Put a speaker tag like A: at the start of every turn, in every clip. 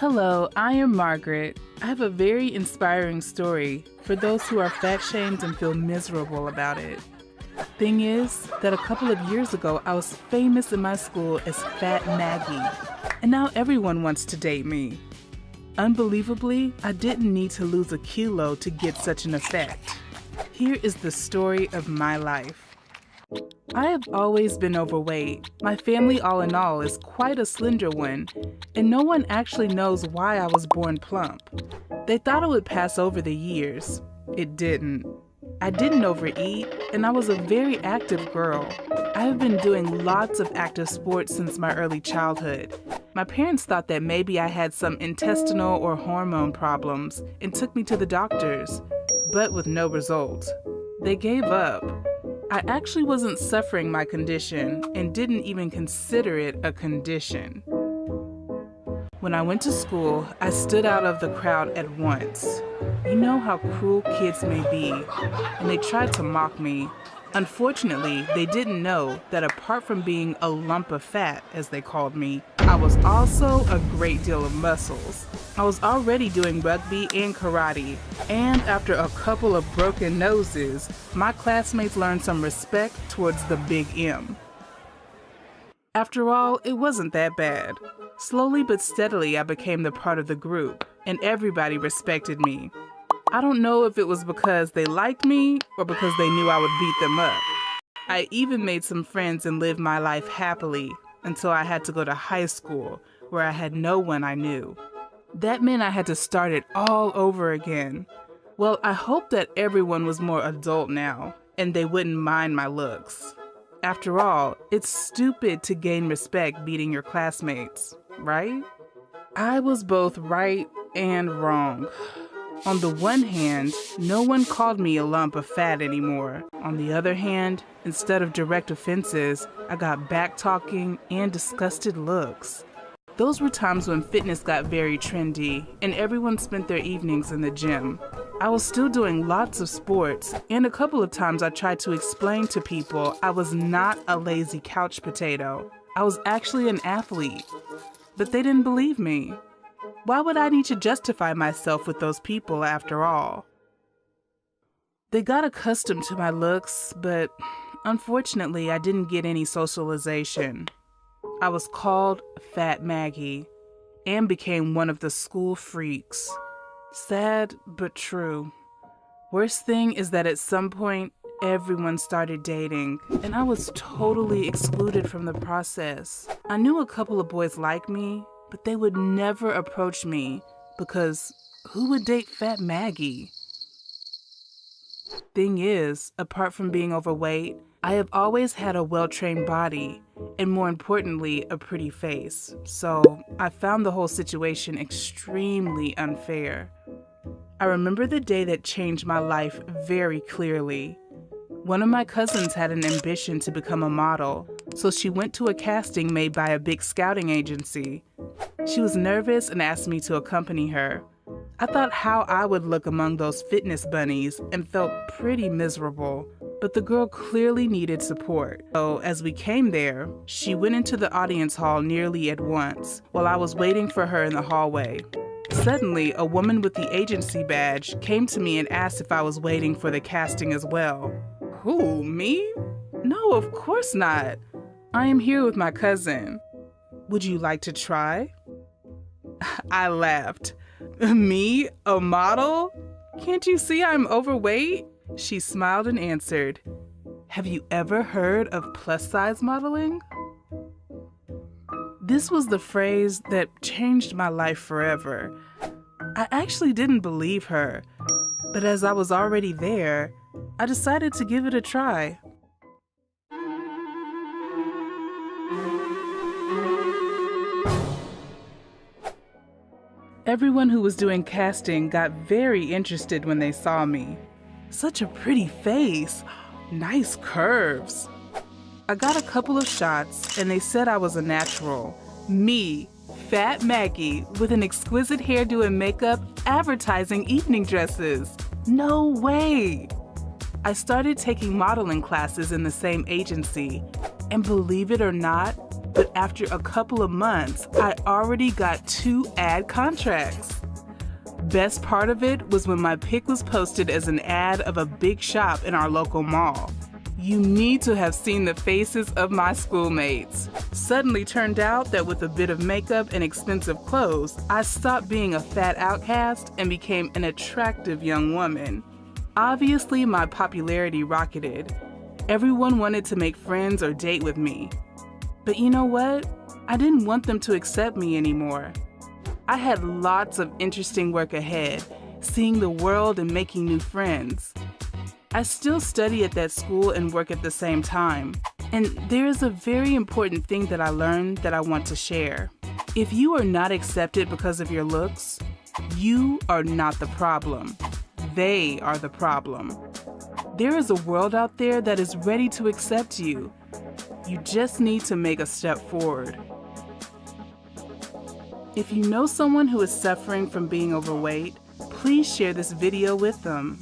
A: Hello, I am Margaret. I have a very inspiring story for those who are fat shamed and feel miserable about it. Thing is that a couple of years ago, I was famous in my school as Fat Maggie, and now everyone wants to date me. Unbelievably, I didn't need to lose a kilo to get such an effect. Here is the story of my life. I have always been overweight. My family all in all is quite a slender one, and no one actually knows why I was born plump. They thought it would pass over the years. It didn't. I didn't overeat, and I was a very active girl. I have been doing lots of active sports since my early childhood. My parents thought that maybe I had some intestinal or hormone problems and took me to the doctors, but with no result. They gave up. I actually wasn't suffering my condition and didn't even consider it a condition. When I went to school, I stood out of the crowd at once. You know how cruel kids may be, and they tried to mock me. Unfortunately, they didn't know that apart from being a lump of fat, as they called me, I was also a great deal of muscles. I was already doing rugby and karate, and after a couple of broken noses, my classmates learned some respect towards the big M. After all, it wasn't that bad. Slowly but steadily, I became the part of the group, and everybody respected me. I don't know if it was because they liked me or because they knew I would beat them up. I even made some friends and lived my life happily until I had to go to high school, where I had no one I knew. That meant I had to start it all over again. Well, I hope that everyone was more adult now, and they wouldn't mind my looks. After all, it's stupid to gain respect beating your classmates, right? I was both right and wrong. On the one hand, no one called me a lump of fat anymore. On the other hand, instead of direct offenses, I got back-talking and disgusted looks. Those were times when fitness got very trendy and everyone spent their evenings in the gym. I was still doing lots of sports, and a couple of times I tried to explain to people I was not a lazy couch potato. I was actually an athlete, but they didn't believe me. Why would I need to justify myself with those people after all? They got accustomed to my looks, but unfortunately I didn't get any socialization. I was called Fat Maggie and became one of the school freaks. Sad, but true. Worst thing is that at some point, everyone started dating, and I was totally excluded from the process. I knew a couple of boys like me, but they would never approach me because who would date Fat Maggie? Thing is, apart from being overweight, I have always had a well-trained body, and more importantly, a pretty face. So I found the whole situation extremely unfair. I remember the day that changed my life very clearly. One of my cousins had an ambition to become a model, so she went to a casting made by a big scouting agency. She was nervous and asked me to accompany her. I thought how I would look among those fitness bunnies and felt pretty miserable, but the girl clearly needed support. So as we came there, she went into the audience hall nearly at once while I was waiting for her in the hallway. Suddenly, a woman with the agency badge came to me and asked if I was waiting for the casting as well. Who, me? No, of course not. I am here with my cousin. Would you like to try? I laughed. Me, a model? Can't you see I'm overweight? She smiled and answered, have you ever heard of plus-size modeling? This was the phrase that changed my life forever. I actually didn't believe her, but as I was already there, I decided to give it a try. Everyone who was doing casting got very interested when they saw me. Such a pretty face, nice curves. I got a couple of shots and they said I was a natural. Me, Fat Maggie, with an exquisite hairdo and makeup, advertising evening dresses. No way! I started taking modeling classes in the same agency, and believe it or not, but after a couple of months, I already got 2 ad contracts. Best part of it was when my pic was posted as an ad of a big shop in our local mall. You need to have seen the faces of my schoolmates. Suddenly turned out that with a bit of makeup and expensive clothes, I stopped being a fat outcast and became an attractive young woman. Obviously, my popularity rocketed. Everyone wanted to make friends or date with me. But you know what? I didn't want them to accept me anymore. I had lots of interesting work ahead, seeing the world and making new friends. I still study at that school and work at the same time. And there is a very important thing that I learned that I want to share. If you are not accepted because of your looks, you are not the problem. They are the problem. There is a world out there that is ready to accept you. You just need to make a step forward. If you know someone who is suffering from being overweight, please share this video with them.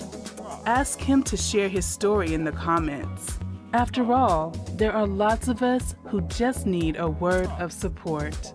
A: Ask him to share his story in the comments. After all, there are lots of us who just need a word of support.